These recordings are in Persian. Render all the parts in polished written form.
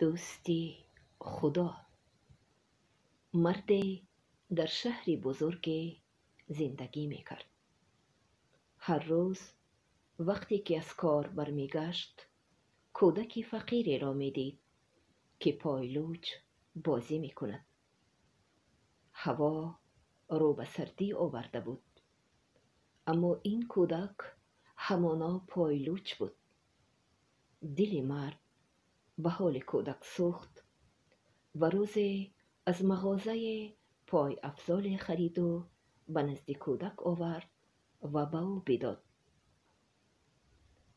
دوستی خدا. مردی در شهری بزرگی زندگی میکرد. هر روز وقتی که از کار برمیگشت کودکی فقیری را میدید که پایلوچ بازی میکند. هوا رو به سردی آورده بود، اما این کودک همانا پایلوچ بود. دل مرد به حال کودک سوخت و روزی از مغازه پای افزال خرید و به نزد کودک آورد و به او بداد.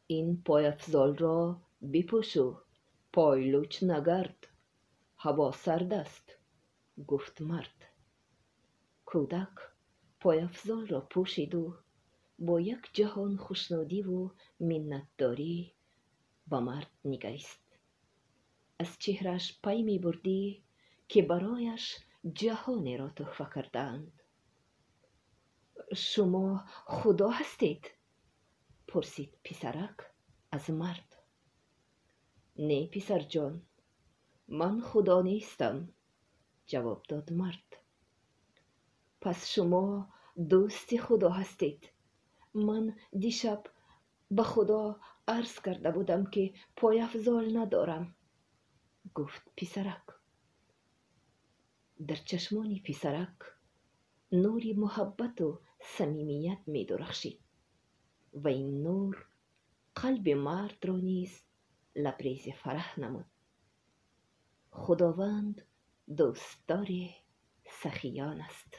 این پای افزال را بپوشو، پایلوچ نگرد، هوا سرد است، گفت مرد. کودک پای افزال را پوشید و با یک جهان خوشنودی و منتداری به مرد نگریست. از چهرش پی می بردی که برایش جهانی را تحفه کردند. شما خدا هستید؟ پرسید پسرک از مرد. نه پسر جان، من خدا نیستم، جواب داد مرد. پس شما دوست خدا هستید. من دیشب به خدا عرض کرده بودم که پای افزال ندارم، گفت پسرک. در چشمان پسرک نوری محبت و صمیمیت می درخشید و این نور قلب مرد را نیز لبریز فرح نمود. خداوند دوستدار سخیان است.